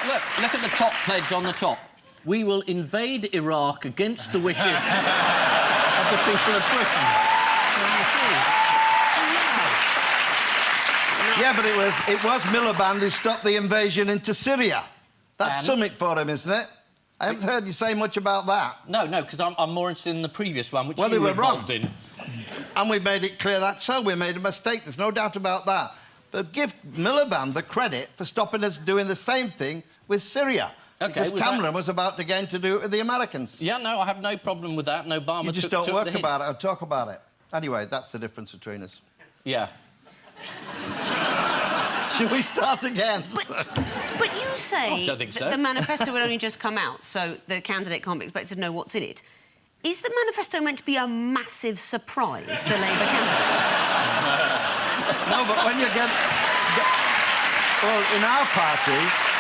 Look at the top pledge on the top. We will invade Iraq against the wishes of the people of Britain. Yeah, but it was Miliband who stopped the invasion into Syria. That's something for him, isn't it? I haven't heard you say much about that. No, because I'm more interested in the previous one, which well, you were involved wrong. in. And we made it clear that so. We made a mistake, there's no doubt about that. But give Miliband the credit for stopping us doing the same thing with Syria. OK, because Cameron was about to get to do it with the Americans. Yeah, no, I have no problem with that, and Obama You just took don't work the hint. about it or talk about it. Anyway, that's the difference between us. Yeah. Should we start again? But you say I don't think so. that the manifesto will only just come out, so the candidate can't be expected to know what's in it. Is the manifesto meant to be a massive surprise to Labour candidates? No, but when you get... Well, in our party,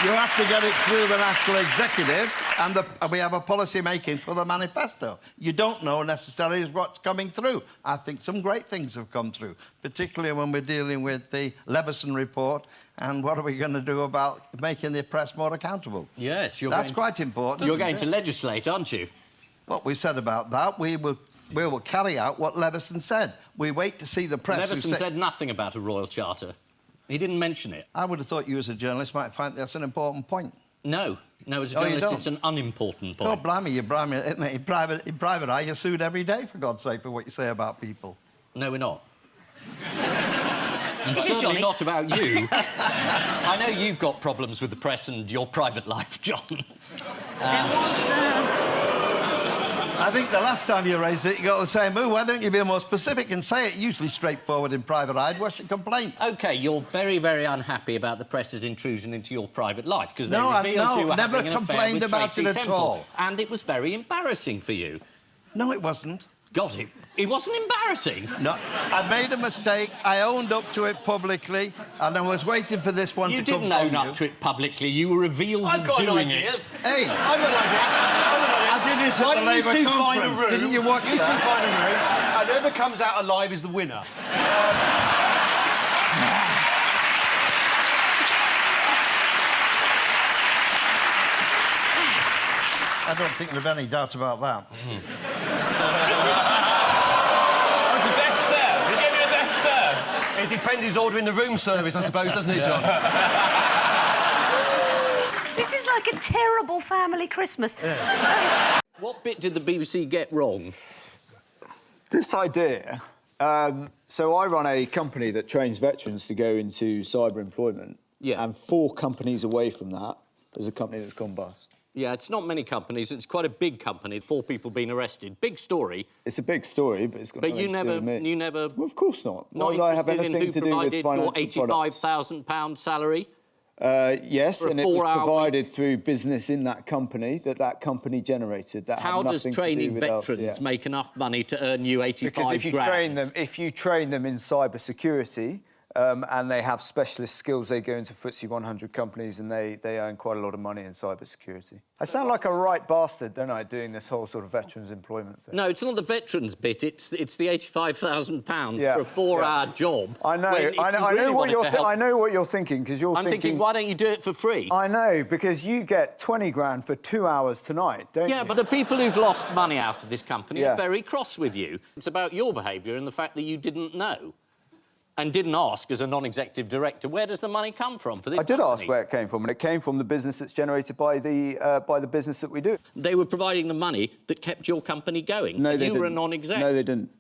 you have to get it through the National Executive and we have a policy making for the manifesto. You don't know necessarily what's coming through. I think some great things have come through, particularly when we're dealing with the Leveson report and what are we going to do about making the press more accountable. Yes, That's quite important. You're going to legislate, aren't you? What we said about that, we will carry out what Leveson said. We wait to see the press... Leveson said nothing about a royal charter. He didn't mention it. I would have thought you, as a journalist, might find that's an important point. No, as a journalist, it's an unimportant point. Oh, blimey, in private eye, you're sued every day, for God's sake, for what you say about people. No, we're not. And certainly not about you. I know you've got problems with the press and your private life, John. I think the last time you raised it, you got the same move. Why don't you be more specific and say it? Usually straightforward in private eye. What's your complaint? OK, you're very, very unhappy about the press's intrusion into your private life, because they revealed you were never having an affair complained with about Tracy it at Temple. all. And it was very embarrassing for you. No, it wasn't. God, it wasn't embarrassing. No, I made a mistake. I owned up to it publicly, and I was waiting for this one to come from you. You didn't own up to it publicly. You were revealed as doing it. Hey, I've got an idea. I did it at the Labour conference. Didn't you watch that? You two find a room, and whoever comes out alive is the winner. I don't think there's any doubt about that. That's a death stare. He gave me a death stare. It depends who's ordering the room service, I suppose, doesn't it, John? This is like a terrible family Christmas. Yeah. What bit did the BBC get wrong? This idea... so I run a company that trains veterans to go into cyber employment. Yeah. And 4 companies away from that, there's a company that's gone bust. Yeah, it's not many companies. It's quite a big company. 4 people being arrested. Big story. It's a big story, but it's got nothing to do with me. You never... Well, of course not. Not Why would I have interested anything in to who do with provided your financial £85,000 salary? Yes, and it was four-hour provided through business in that company that company generated. That How had does nothing training to do with veterans make enough money to earn you 85 Because if you train them in cyber security, and they have specialist skills, they go into FTSE 100 companies and they earn quite a lot of money in cyber security. I sound like a right bastard, don't I, doing this whole sort of veterans employment thing? No, it's not the veterans bit. It's the £85,000 for a 4-hour job. I know. I know what you're thinking, because you're thinking... I'm thinking, why don't you do it for free? I know, because you get 20 grand for 2 hours tonight, don't you? Yeah, but the people who've lost money out of this company are very cross with you. It's about your behaviour and the fact that you didn't know. And didn't ask, as a non-executive director, where does the money come from for this company? I did ask where it came from, and it came from the business that's generated by the business that we do. They were providing the money that kept your company going. No, you were a non-exec. No, they didn't.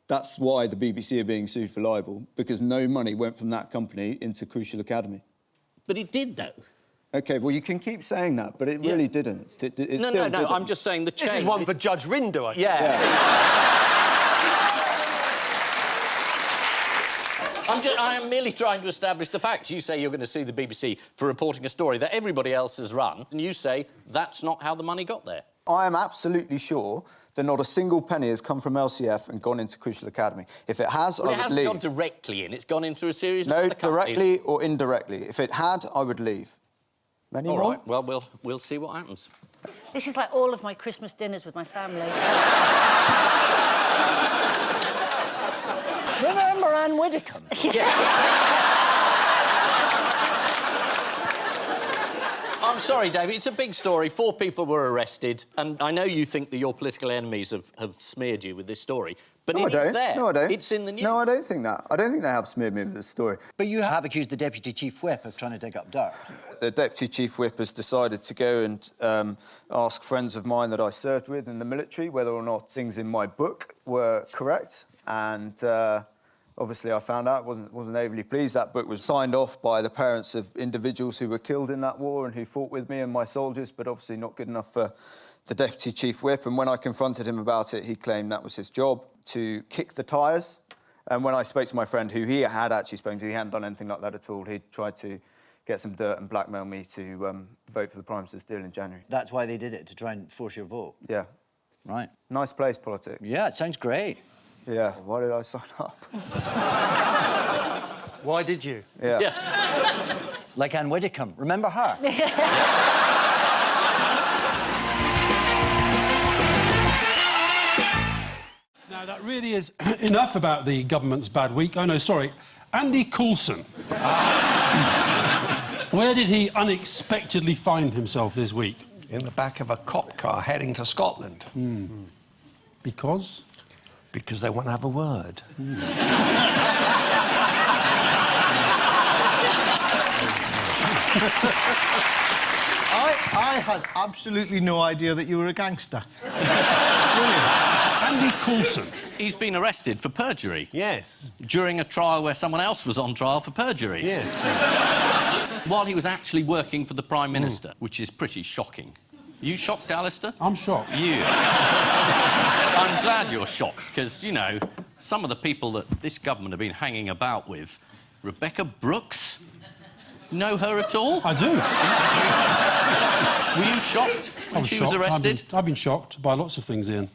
That's why the BBC are being sued for libel, because no money went from that company into Crucial Academy. But it did, though. OK, well, you can keep saying that, but it really didn't. No, I'm just saying the chain... This is one for Judge Rinder, I think. Yeah. I am merely trying to establish the facts. You say you're going to sue the BBC for reporting a story that everybody else has run, and you say that's not how the money got there. I am absolutely sure that not a single penny has come from LCF and gone into Crucial Academy. If it has, I would leave. It hasn't gone directly in. It's gone into a series of other companies. No, directly or indirectly. If it had, I would leave. Many more? All right, well, we'll see what happens. This is like all of my Christmas dinners with my family. Remember Anne Widdecombe? Yeah. I'm sorry, David, it's a big story. 4 people were arrested, and I know you think that your political enemies have smeared you with this story, but No, I it don't. is there. No, I don't. It's in the news. No, I don't think that. I don't think they have smeared me with this story. But you have accused the Deputy Chief Whip of trying to dig up dirt. The Deputy Chief Whip has decided to go and ask friends of mine that I served with in the military whether or not things in my book were correct. And obviously I found out, wasn't overly pleased. That book was signed off by the parents of individuals who were killed in that war and who fought with me and my soldiers, but obviously not good enough for the Deputy Chief Whip. And when I confronted him about it, he claimed that was his job, to kick the tyres. And when I spoke to my friend, who he had actually spoken to, he hadn't done anything like that at all. He'd tried to get some dirt and blackmail me to vote for the Prime Minister's deal in January. That's why they did it, to try and force your vote. Yeah. Right. Nice place, politics. Yeah, it sounds great. Yeah. Why did I sign up? Why did you? Yeah. Like Anne Widdecombe. Remember her? Now, that really is enough about the government's bad week. Oh, no, sorry. Andy Coulson. Where did he unexpectedly find himself this week? In the back of a cop car heading to Scotland. Because? Because they want to have a word. I had absolutely no idea that you were a gangster. Brilliant. Andy Coulson. He's been arrested for perjury. Yes. During a trial where someone else was on trial for perjury. Yes. While he was actually working for the Prime Minister, which is pretty shocking. You shocked, Alistair? I'm shocked. You. I'm glad you're shocked, because, you know, some of the people that this government have been hanging about with... Rebecca Brooks? Know her at all? I do. Were you shocked when she was shocked. arrested? I've been shocked by lots of things, Ian.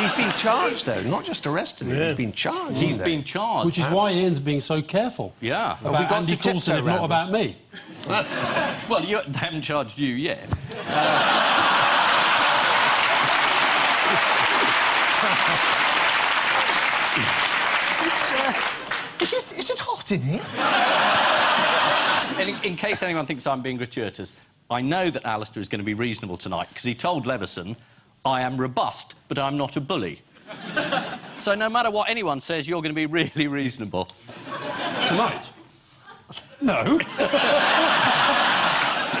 He's been charged, though, not just arrested. Yeah. He's been charged. He's been charged. Which is why Ian's being so careful. Yeah. About Andy Coulson, if not about me. Well, they haven't charged you yet. Is it hot in here? In case anyone thinks I'm being gratuitous, I know that Alistair is going to be reasonable tonight, because he told Leveson, I am robust, but I'm not a bully. So no matter what anyone says, you're going to be really reasonable. Tonight? No.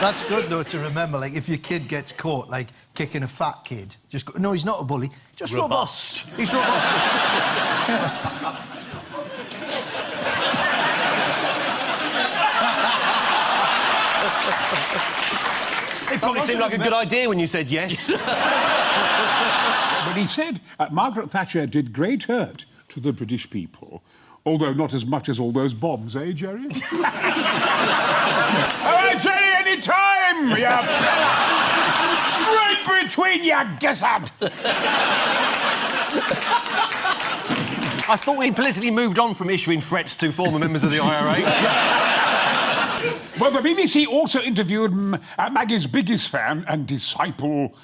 That's good, though, to remember. Like, if your kid gets caught, like, kicking a fat kid, just go, no, he's not a bully, just robust. He's robust. It probably seemed like a good idea when you said yes. But he said Margaret Thatcher did great hurt to the British people, although not as much as all those bombs, eh, Jerry? All right, Jerry, any time! Yeah. Straight between your gizzard! I thought we politically moved on from issuing threats to former members of the IRA. Well, the BBC also interviewed Maggie's biggest fan and disciple,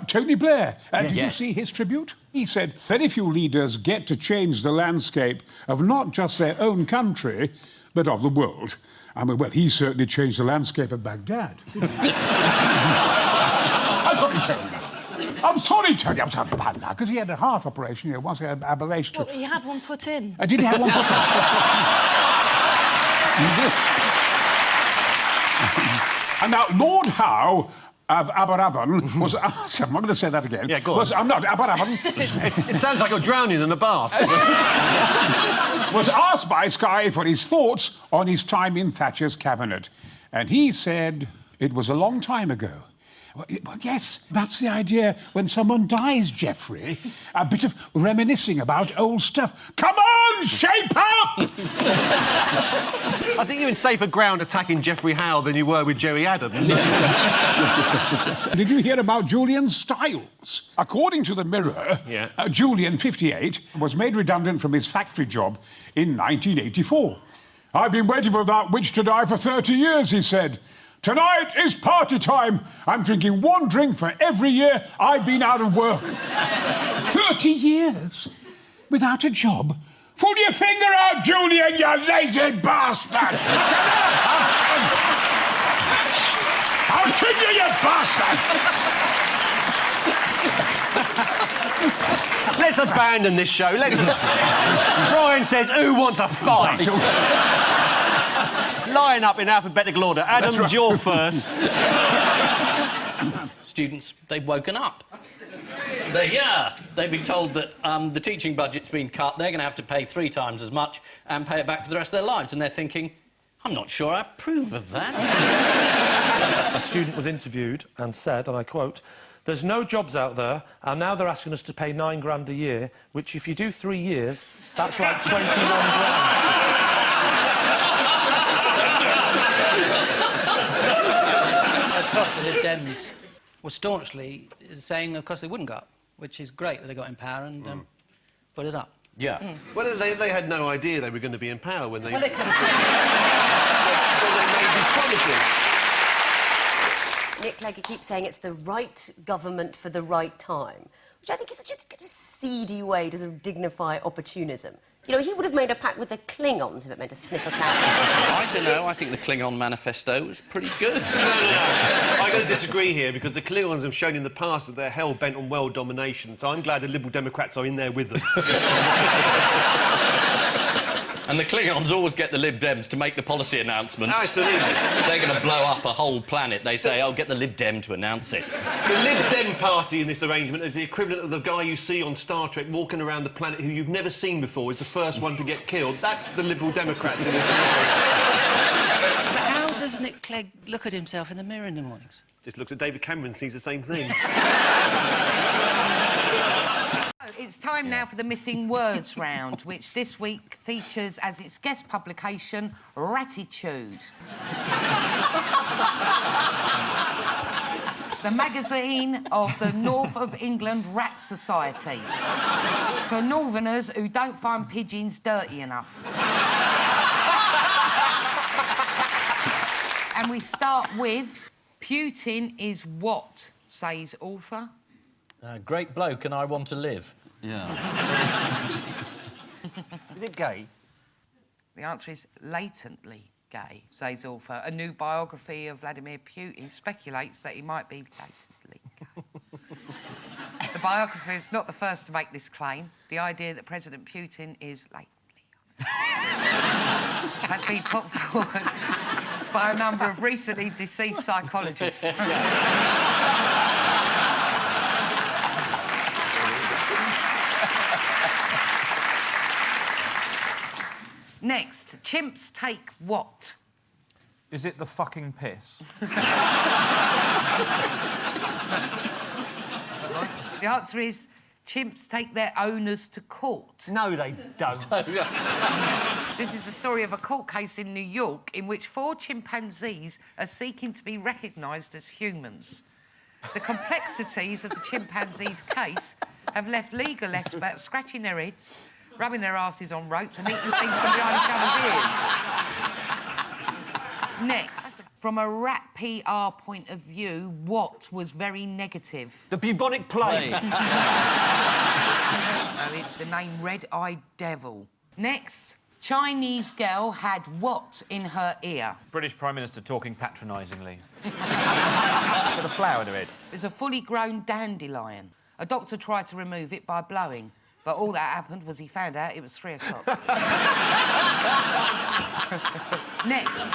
Tony Blair. Did you see his tribute? He said, very few leaders get to change the landscape of not just their own country, but of the world. I mean, well, he certainly changed the landscape of Baghdad. I'm sorry, Tony, I'm sorry about that, because he had a heart operation, you know, once he had ablation. Well, he had one put in. Did he have one put in? He did. And now, Lord Howe of Aberavon was asked... I'm not going to say that again. Yeah, go on. I'm not, Aberavon... It sounds like you're drowning in a bath. was asked by Sky for his thoughts on his time in Thatcher's cabinet. And he said it was a long time ago. Well, yes, that's the idea when someone dies, Geoffrey. A bit of reminiscing about old stuff. Come on, shape up! I think you're in safer ground attacking Geoffrey Howe than you were with Jerry Adams. Did you hear about Julian Stiles? According to the Mirror, Julian, 58, was made redundant from his factory job in 1984. I've been waiting for that witch to die for 30 years, he said. Tonight is party time. I'm drinking one drink for every year I've been out of work. 30 years? Without a job? Pull your finger out, Julian, you lazy bastard! I'll kill you, you bastard! Let's abandon this show. Brian says, who wants a fight? Line up in alphabetical order. Adams, you're first. Students, they've woken up. They've been told that the teaching budget's been cut, they're going to have to pay 3 times as much and pay it back for the rest of their lives, and they're thinking, I'm not sure I approve of that. A student was interviewed and said, and I quote, "There's no jobs out there, and now they're asking us to pay £9 grand a year, which if you do 3 years, that's like 21 grand. Of course, the Lib Dems were staunchly saying, of course, they wouldn't go up, which is great that they got in power and put it up. Yeah. Well, they had no idea they were going to be in power when they... Well, they could have when they made these promises. Nick Clegg keeps saying it's the right government for the right time, which I think is such a seedy way to sort of dignify opportunism. You know, he would have made a pact with the Klingons if it meant a sniff of power. I don't know, I think the Klingon manifesto was pretty good. No. I'm going to disagree here, because the Klingons have shown in the past that they're hell-bent on world domination, so I'm glad the Liberal Democrats are in there with them. And the Klingons always get the Lib Dems to make the policy announcements. Absolutely. They're going to blow up a whole planet. They say, oh, get the Lib Dem to announce it. The Lib Dem party in this arrangement is the equivalent of the guy you see on Star Trek walking around the planet who you've never seen before, is the first one to get killed. That's the Liberal Democrats in this arrangement. But how does Nick Clegg look at himself in the mirror in the mornings? Just looks at David Cameron and sees the same thing. It's time now for the Missing Words round, which this week features as its guest publication, Ratitude. The magazine of the North of England Rat Society. For northerners who don't find pigeons dirty enough. And we start with, Putin is what, says author? Great bloke and I want to live. Yeah. Is it gay? The answer is latently gay, says author. A new biography of Vladimir Putin speculates that he might be latently gay. The biographer is not the first to make this claim. The idea that President Putin is latently has been put forward by a number of recently deceased psychologists. Next, chimps take what? Is it the fucking piss? The answer is chimps take their owners to court. No, they don't. This is the story of a court case in New York in which 4 chimpanzees are seeking to be recognised as humans. The complexities of the chimpanzees' case have left legal experts scratching their heads, rubbing their asses on ropes and eating things from behind each other's ears. Next, from a rat PR point of view, what was very negative? The bubonic plague. No, it's the name Red-Eyed Devil. Next, Chinese girl had what in her ear? British Prime Minister talking patronisingly. Got a flower in her head. It was a fully grown dandelion. A doctor tried to remove it by blowing. But all that happened was he found out it was 3 o'clock. Next,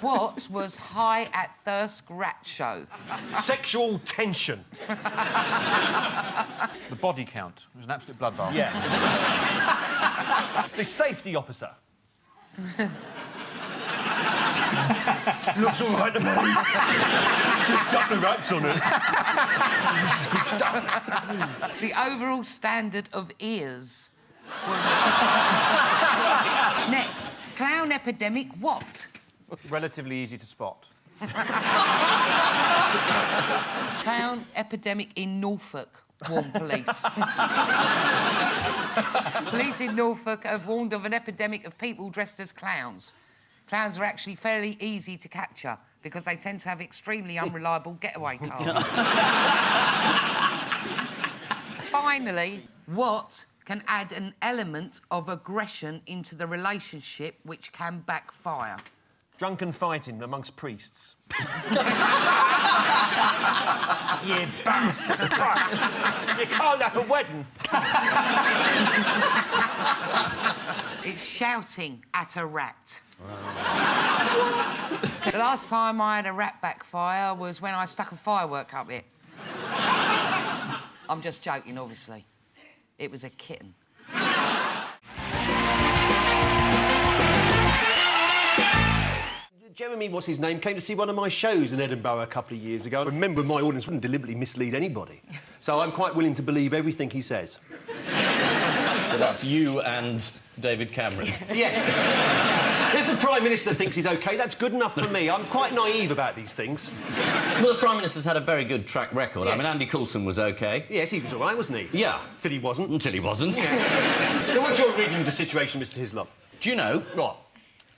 what was high at Thirsk Rat Show? Sexual tension. The body count. It was an absolute bloodbath. Yeah. The safety officer. Looks all right to me. Just duck the rats on it. Good stuff. The overall standard of ears was... Next, clown epidemic what? Relatively easy to spot. Clown epidemic in Norfolk, warned police. Police in Norfolk have warned of an epidemic of people dressed as clowns. Clowns are actually fairly easy to capture because they tend to have extremely unreliable getaway cars. Finally, what can add an element of aggression into the relationship which can backfire. Drunken fighting amongst priests. You bastard! You can't have a wedding. It's shouting at a rat. What? The last time I had a rat backfire was when I stuck a firework up it. I'm just joking, obviously. It was a kitten. Jeremy, what's his name, came to see one of my shows in Edinburgh a couple of years ago. Remember, my audience wouldn't deliberately mislead anybody. So I'm quite willing to believe everything he says. So that's you and David Cameron? Yes. If the Prime Minister thinks he's OK, that's good enough for me. I'm quite naive about these things. Well, the Prime Minister's had a very good track record. Yes. I mean, Andy Coulson was OK. Yes, he was all right, wasn't he? Yeah. Till he wasn't. Until he wasn't. So what's your reading of the situation, Mr Hislop? Do you know... What?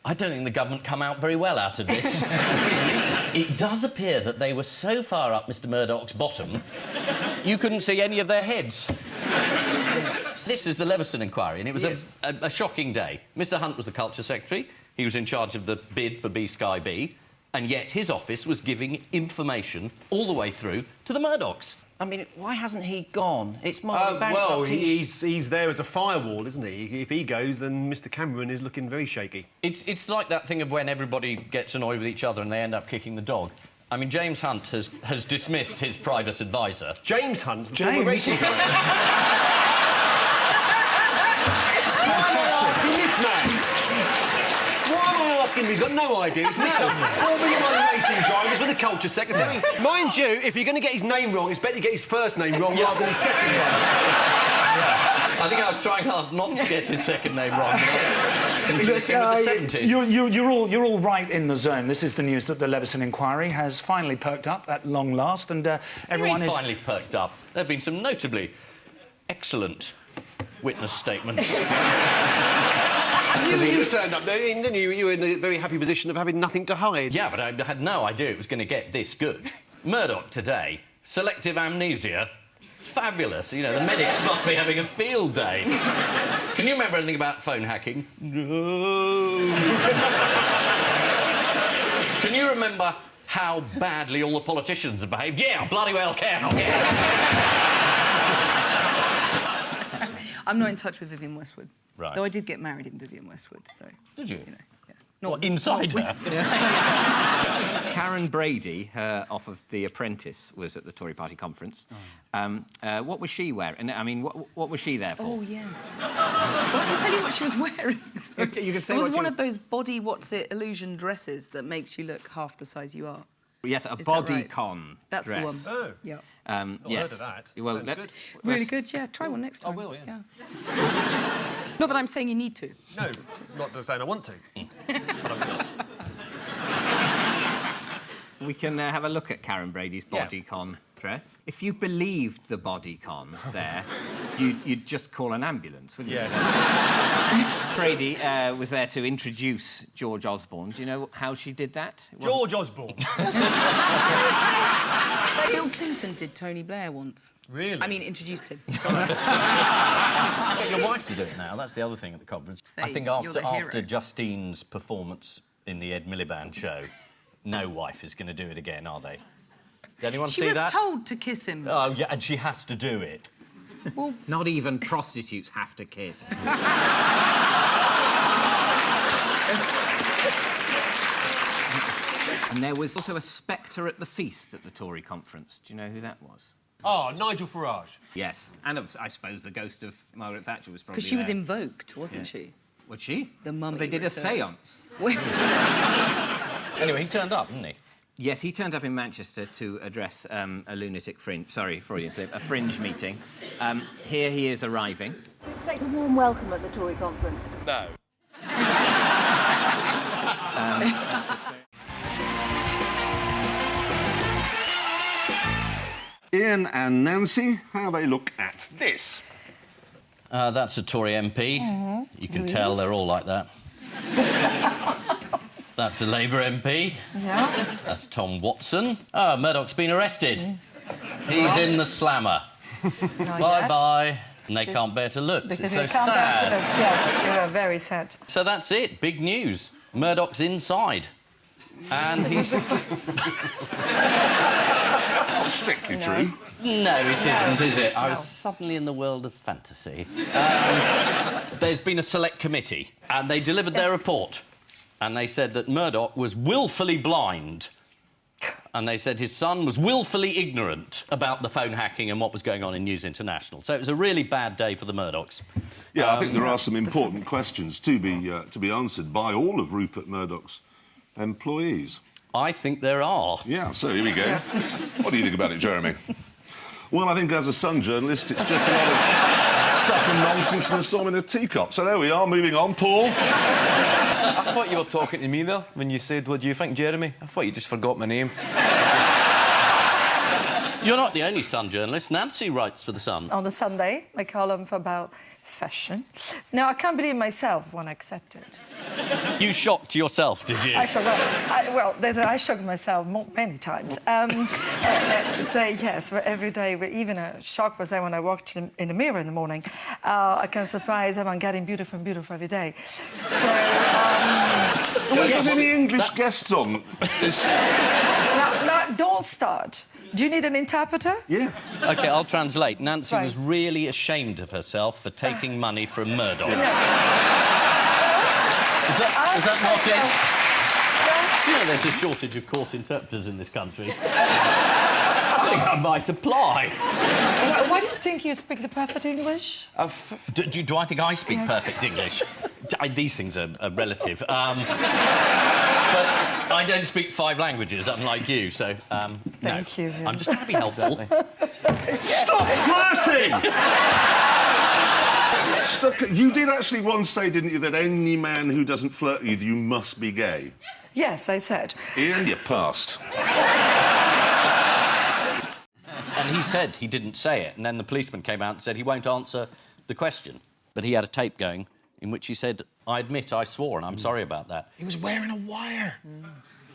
I don't think the government come out very well out of this. It does appear that they were so far up Mr Murdoch's bottom, you couldn't see any of their heads. This is the Leveson inquiry, and it was a shocking day. Mr Hunt was the Culture Secretary. He was in charge of the bid for B-Sky B, and yet his office was giving information all the way through to the Murdochs. I mean, why hasn't he gone? It's more bankrupt. Well, he's there as a firewall, isn't he? If he goes, then Mr Cameron is looking very shaky. It's like that thing of when everybody gets annoyed with each other and they end up kicking the dog. I mean, James Hunt has dismissed his private advisor. James Hunt? The former racing driver? Fantastic. This man. Why am I asking him? He's got no idea. He's mixed up 4 million racing drivers with the Culture Secretary. Mind you, if you're going to get his name wrong, it's better to get his first name wrong rather than his second name. I think I was trying hard not to get his second name wrong. Consistent with the 70s. You're all right in the zone. This is the news that the Leveson inquiry has finally perked up at long last, and everyone is finally perked up. There have been some notably excellent witness statements. You turned up there, didn't you? You were in a very happy position of having nothing to hide. Yeah, but I had no idea it was going to get this good. Murdoch today, selective amnesia, fabulous. You know, the medics must be having a field day. Can you remember anything about phone hacking? No. Can you remember how badly all the politicians have behaved? Yeah, bloody well can. I'm not in touch with Vivienne Westwood. Right. Though I did get married in Vivienne Westwood, so... Did you? You know, yeah. What, inside her? Karen Brady, off of The Apprentice, was at the Tory party conference. What was she wearing? I mean, what was she there for? Oh, yes. Well, I can tell you what she was wearing. Okay, you can say it was what one of those body illusion dresses that makes you look half the size you are. Yes, a Is that bodycon That's dress. the one. Oh. Yeah. Yes. I've heard of that. Well, Sounds good. Really good, yeah. Try one next time. I will, yeah. Not that I'm saying you need to. No, not saying I want to. But I'm not. We can have a look at Karen Brady's bodycon dress. If you believed the bodycon there, you'd just call an ambulance, wouldn't you? Yes. Brady was there to introduce George Osborne. Do you know how she did that? George Osborne. Bill Clinton did Tony Blair once. Really? I mean, introduced him. Get your wife to do it now. That's the other thing at the conference. Say, I think you're the hero. after Justine's performance in the Ed Miliband show, no wife is going to do it again, are they? Did anyone She see was that? told to kiss him. Oh, yeah, and she has to do it. Well, Not even prostitutes have to kiss. And there was also a spectre at the feast at the Tory conference. Do you know who that was? Oh, Nigel Farage. Yes, and I suppose the ghost of Margaret Thatcher was probably because she was there. invoked, wasn't she? Was she? The mummy. They did a return. séance. Anyway, he turned up, didn't he? Yes, he turned up in Manchester to address a lunatic fringe... Sorry, Freudian slip. A fringe meeting. Here he is arriving. Do you expect a warm welcome at the Tory conference? No. That's the spirit. Ian and Nancy, how they look at this. That's a Tory MP. Mm-hmm. You can tell they're all like that. That's a Labour MP. Yeah. That's Tom Watson. Murdoch's been arrested. He's in the slammer. Bye-bye. And they can't bear to look. Because It's so they can't bear to sad. look. Yes, they were very sad. So that's it. Big news. Murdoch's inside. And he's... Not strictly true. No, it isn't, is it? I was suddenly in the world of fantasy. There's been a select committee, and they delivered their report. And they said that Murdoch was willfully blind. And they said his son was willfully ignorant about the phone hacking and what was going on in News International. So it was a really bad day for the Murdochs. Yeah, I think there are some important questions to be answered by all of Rupert Murdoch's employees. I think there are. Yeah, so here we go. What do you think about it, Jeremy? Well, I think as a Sun journalist, it's just a lot of stuff and nonsense and a storm in a teacup. So there we are, moving on. Paul? I thought you were talking to me there when you said, what do you think, Jeremy? I thought you just forgot my name. You're not the only Sun journalist. Nancy writes for The Sun. On the Sunday, a column about fashion. Now, I can't believe myself when I accepted. You shocked yourself, did you? Actually, I shocked myself many times. So, yes, every day, even a shock was there when I walked in the mirror in the morning. I can surprise I'm getting beautiful and beautiful every day. So, Do we have any English guests on this? Now, don't start. Do you need an interpreter? Yeah. OK, I'll translate. Nancy Right. was really ashamed of herself for taking money from Murdoch. Yeah. Is that not it? You know, there's a shortage of court interpreters in this country. I think I might apply. Why do you think you speak the perfect English? Do I think I speak perfect English? These things are relative. But I don't speak 5 languages, unlike you, so, Thank you. I'm just trying to be helpful. Stop flirting! You did actually once say, didn't you, that any man who doesn't flirt with you must be gay? Yes, I said. Ian, you passed. And he said he didn't say it, and then the policeman came out and said he won't answer the question. But he had a tape going in which he said, I admit I swore, and I'm sorry about that. He was wearing a wire.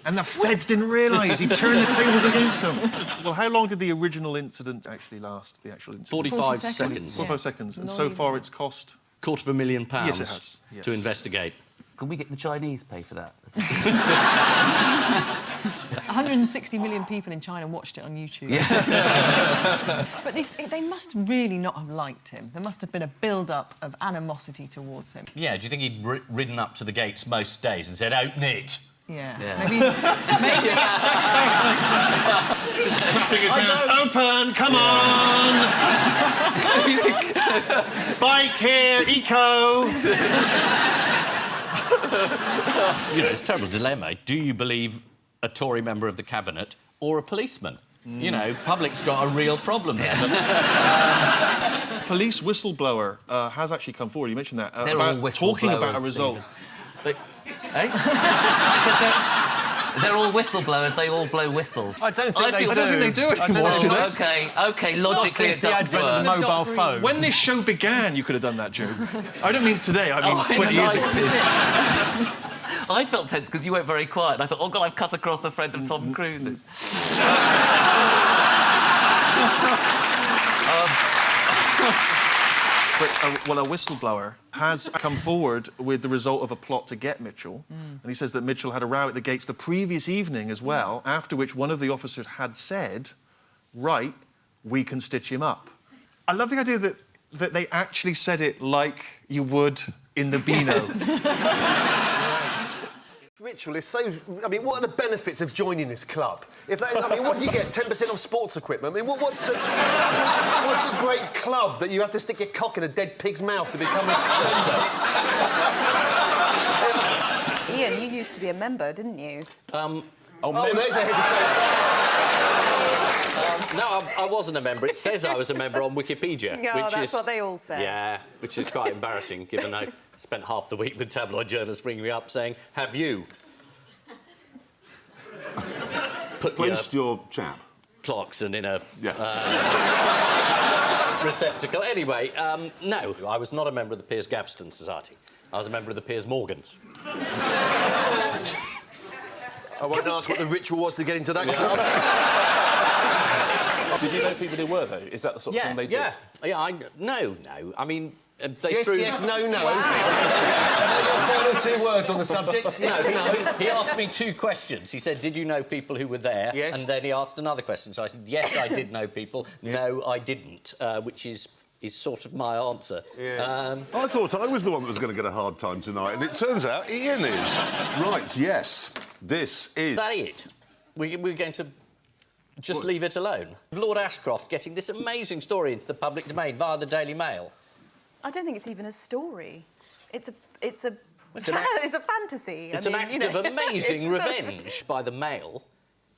And the feds didn't realise. He turned the tables against them. Well, how long did the original incident actually last, the actual incident? 45 seconds. 45 seconds. And so far it's cost... £250,000 Yes, it has. Yes. to investigate. Can we get the Chinese pay for that? 160 million people in China watched it on YouTube. Yeah. But they must really not have liked him. There must have been a build-up of animosity towards him. Yeah, do you think he'd ridden up to the gates most days and said, open it? Yeah. Yeah. Maybe... Clapping his hands. Open, come on! Bike here, eco! You know, it's a terrible dilemma. Do you believe a Tory member of the Cabinet or a policeman? You know, public's got a real problem here. Police whistleblower has actually come forward, you mentioned that, They're all about talking about a whistleblowers, result. They're all whistleblowers, they all blow whistles. I don't think they do Well, anymore. OK, logically it doesn't work. mobile phone. When this show began, you could have done that joke. I don't mean today, I mean 20 years ago. I felt tense because you went very quiet. I thought, oh, God, I've cut across a friend of Tom Cruise's. But, well, a whistleblower has come forward with the result of a plot to get Mitchell. And he says that Mitchell had a row at the gates the previous evening as well, after which one of the officers had said, right, we can stitch him up. I love the idea that they actually said it like you would in the Beano. Ritual is so... I mean, what are the benefits of joining this club? I mean, what do you get? 10% off sports equipment? I mean, what's the great club that you have to stick your cock in a dead pig's mouth to become a member? Ian, you used to be a member, didn't you? There's a hesitation. No, I wasn't a member. It says I was a member on Wikipedia. No, which that's is, what they all say. Yeah, which is quite embarrassing, given I spent half the week with tabloid journalists ringing me up saying, have you placed your chap Clarkson in a receptacle? Anyway, no, I was not a member of the Piers Gaveston Society. I was a member of the Piers Morgans. I won't ask what the ritual was to get into that club. Did you know people who were, though? Is that the sort of thing they did? No. I mean, they Yes, threw... yes, no. Your final 2 words on the subject. No. He asked me 2 questions. He said, did you know people who were there? Yes. And then he asked another question. So I said, yes, I did know people. Yes. No, I didn't, which is sort of my answer. I thought I was the one that was going to get a hard time tonight, and it turns out Ian is. Right, yes. This is... Is that it? We're going to just leave it alone? Lord Ashcroft getting this amazing story into the public domain via the Daily Mail. I don't think it's even a story. It's a It's a fantasy. It's an act of amazing revenge by the Mail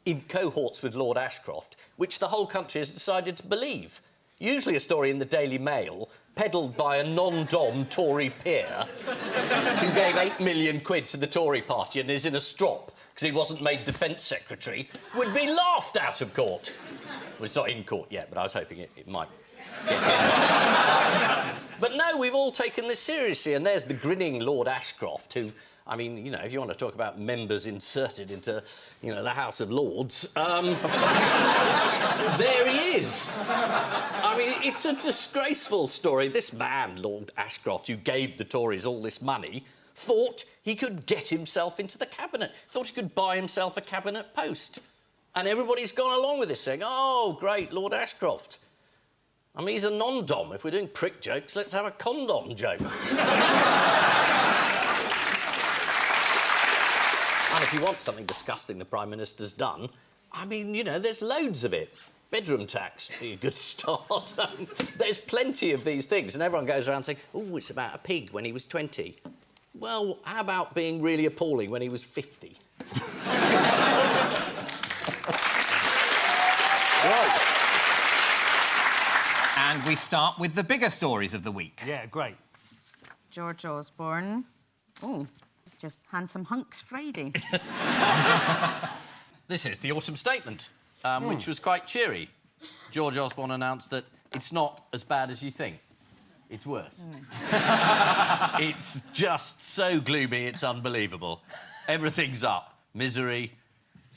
in cohorts with Lord Ashcroft, which the whole country has decided to believe. Usually a story in the Daily Mail, peddled by a non-dom Tory peer who gave 8 million quid to the Tory party and is in a strop because he wasn't made Defence Secretary, would be laughed out of court. Well, it's not in court yet, but I was hoping it might get in. But no, we've all taken this seriously, and there's the grinning Lord Ashcroft, who, I mean, you know, if you want to talk about members inserted into, you know, the House of Lords, there he is. I mean, it's a disgraceful story. This man, Lord Ashcroft, who gave the Tories all this money, thought he could get himself into the cabinet, thought he could buy himself a cabinet post. And everybody's gone along with this, saying, oh, great, Lord Ashcroft. I mean, he's a non-dom. If we're doing prick jokes, let's have a condom joke. And if you want something disgusting the Prime Minister's done, I mean, you know, there's loads of it. Bedroom tax would be a good start. There's plenty of these things, and everyone goes around saying, oh, it's about a pig when he was 20. Well, how about being really appalling when he was 50? Right. And we start with the bigger stories of the week. Yeah, great. George Osborne. Oh, it's just Handsome Hunks Friday. This is the autumn statement, which was quite cheery. George Osborne announced that it's not as bad as you think. It's worse. It's just so gloomy, it's unbelievable. Everything's up. Misery,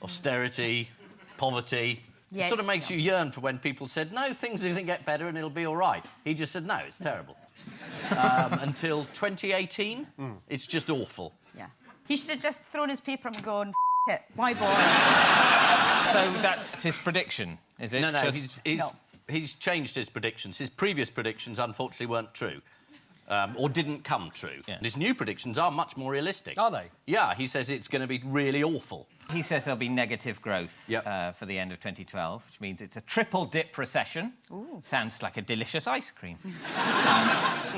austerity, poverty. Yes. It sort of makes you yearn for when people said, no, things are going to get better and it'll be all right. He just said, no, it's terrible. Until 2018, it's just awful. Yeah. He should have just thrown his paper and gone, F it, why bother? So that's his prediction, is it? No, Just... he's changed his predictions. His previous predictions, unfortunately, weren't true. Or didn't come true. Yeah. And his new predictions are much more realistic. Are they? Yeah, he says it's going to be really awful. He says there'll be negative growth for the end of 2012, which means it's a triple-dip recession. Ooh. Sounds like a delicious ice cream.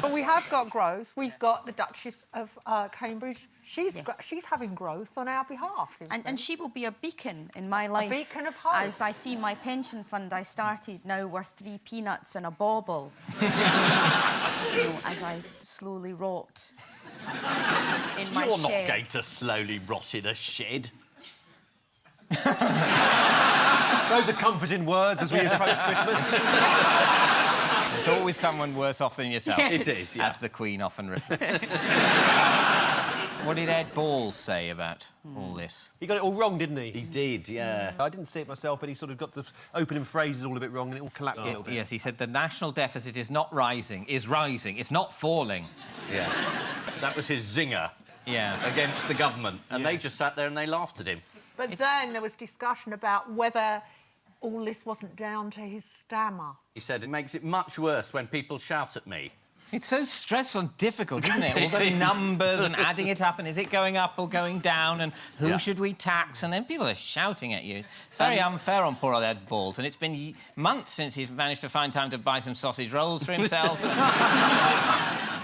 But we have got growth. We've got the Duchess of Cambridge. She's having growth on our behalf. And she will be a beacon in my life. A beacon of hope. As I see my pension fund I started now worth 3 peanuts and a bauble. You know, as I slowly rot in my You're shed. not going to slowly rot in a shed. Those are comforting words as we approach Christmas. There's always someone worse off than yourself. Yes. It is, yeah. As the Queen often reflects. What did Ed Balls say about all this? He got it all wrong, didn't he? He did, yeah. I didn't see it myself, but he sort of got the opening phrases all a bit wrong and it all collapsed a little bit. Yes, he said the national deficit is not rising, it's rising, it's not falling. Yeah. That was his zinger against the government. And they just sat there and they laughed at him. But then there was discussion about whether all this wasn't down to his stammer. He said it makes it much worse when people shout at me. It's so stressful and difficult, isn't it? All the It is. numbers and adding it up, and is it going up or going down, and who should we tax? And then people are shouting at you. It's very unfair on poor old Ed Balls, and it's been months since he's managed to find time to buy some sausage rolls for himself.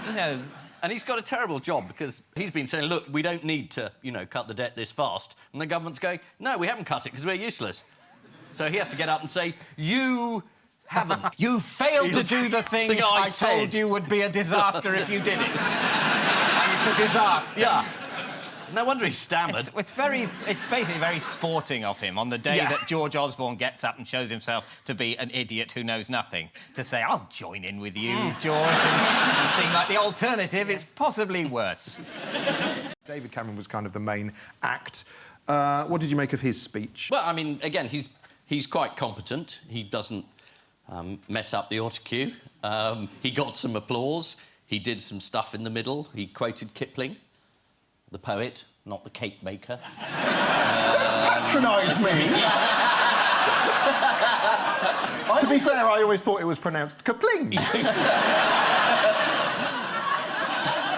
You know... And he's got a terrible job because he's been saying, look, we don't need to, you know, cut the debt this fast. And the government's going, no, we haven't cut it because we're useless. So he has to get up and say, you haven't. You failed to do the thing I told you would be a disaster if you did it. And it's a disaster. Yeah. No wonder he stammered. It's basically very sporting of him on the day that George Osborne gets up and shows himself to be an idiot who knows nothing, to say, I'll join in with you, George, and seem like the alternative is possibly worse. David Cameron was kind of the main act. What did you make of his speech? Well, I mean, again, he's He's quite competent. He doesn't mess up the autocue. He got some applause. He did some stuff in the middle. He quoted Kipling, the poet, not the cake maker. Don't patronise me! To be fair, I always thought it was pronounced Kapling.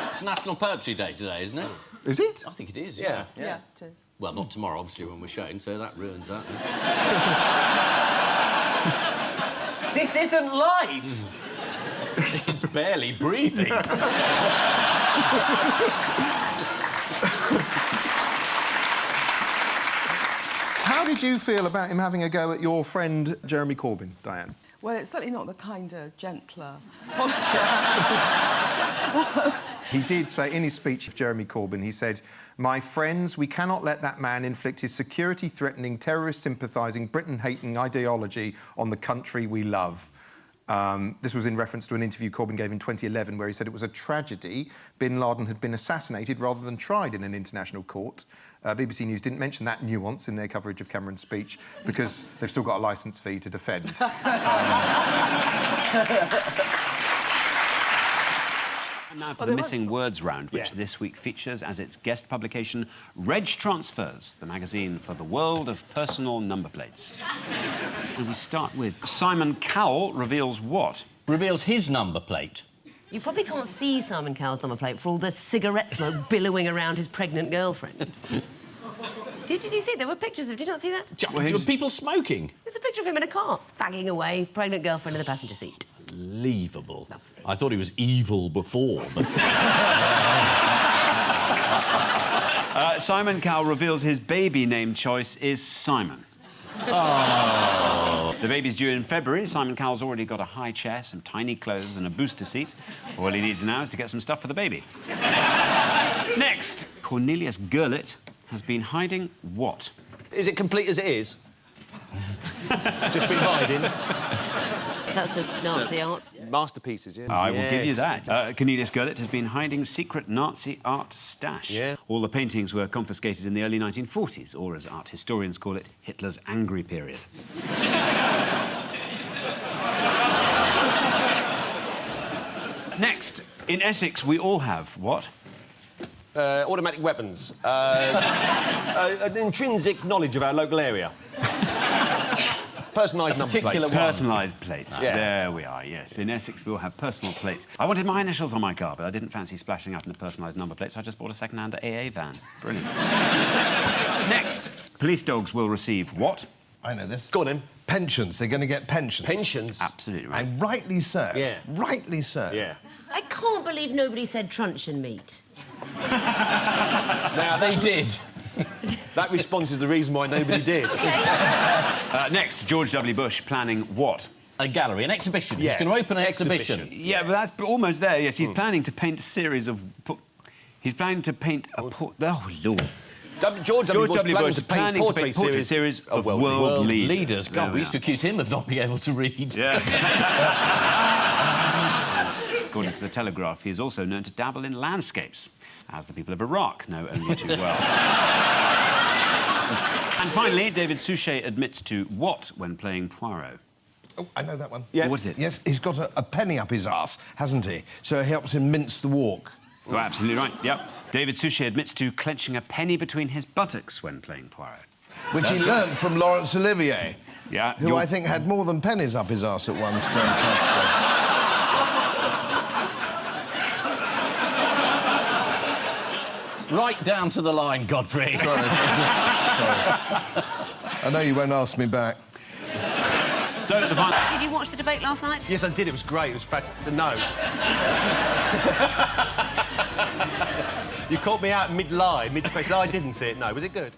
It's National Poetry Day today, isn't it? Is it? I think it is, Yeah, it is. Well, not tomorrow, obviously, when we're shown, so that ruins that. This isn't live! It's barely breathing. How did you feel about him having a go at your friend Jeremy Corbyn, Diane? Well, it's certainly not the kinder, gentler politics. He did say in his speech of Jeremy Corbyn, he said, "My friends, we cannot let that man inflict his security-threatening, terrorist-sympathising, Britain-hating ideology on the country we love." This was in reference to an interview Corbyn gave in 2011 where he said it was a tragedy bin Laden had been assassinated rather than tried in an international court. BBC News didn't mention that nuance in their coverage of Cameron's speech because they've still got a licence fee to defend. And now for the Missing Words round, which this week features as its guest publication Reg Transfers, the magazine for the world of personal number plates. And we start with Simon Cowell reveals what? Reveals his number plate. You probably can't see Simon Cowell's number plate for all the cigarette smoke billowing around his pregnant girlfriend. Did you see? There were pictures of... Did you not see that? Were people smoking? There's a picture of him in a car, fagging away, pregnant girlfriend in the passenger seat. Unbelievable. I thought he was evil before, but... Simon Cowell reveals his baby name choice is Simon. Oh. The baby's due in February. Simon Cowell's already got a high chair, some tiny clothes and a booster seat. All he needs now is to get some stuff for the baby. Next, Cornelius Gurlitt has been hiding what? Is it complete as it is? Just been hiding? That's the Nazi art. Masterpieces, yeah. I will give you that. Cornelius Gurlitt has been hiding secret Nazi art stash. Yeah. All the paintings were confiscated in the early 1940s, or as art historians call it, Hitler's angry period. Next, in Essex, we all have what? Automatic weapons. An intrinsic knowledge of our local area. Personalised number plates. Personalised plates. Yeah. There we are, yes. In Essex, we all have personal plates. I wanted my initials on my car, but I didn't fancy splashing out in a personalised number plate, so I just bought a second-hand AA van. Brilliant. Next, police dogs will receive what? I know this. Go on, then. Pensions. They're going to get pensions. Pensions? Absolutely right. And rightly so. Yeah. Rightly so. Yeah. I can't believe nobody said truncheon meat. Now, they did. That response is the reason why nobody did. Next, George W. Bush planning what? A gallery, an exhibition. Yeah. He's going to open an exhibition. Yeah, but that's almost there, yes. He's planning to paint a series of... He's planning to paint a... Oh, Lord. George W. Bush planning to paint portrait series of world leaders. God, we used to accuse him of not being able to read. Yeah. According to the Telegraph, he is also known to dabble in landscapes, as the people of Iraq know only too well. And finally, David Suchet admits to what when playing Poirot? Oh, I know that one. Yeah. What is it? Yes, he's got a penny up his arse, hasn't he? So it helps him mince the walk. Oh, absolutely right, yep. David Suchet admits to clenching a penny between his buttocks when playing Poirot. Which he learnt from Laurence Olivier. Yeah. Who I think had more than pennies up his arse at one stage. Right down to the line, Godfrey. Sorry. I know you won't ask me back. So at the final... Did you watch the debate last night? Yes, I did. It was great. It was No. You caught me out mid-lie, mid-space. No, I didn't see it. No. Was it good?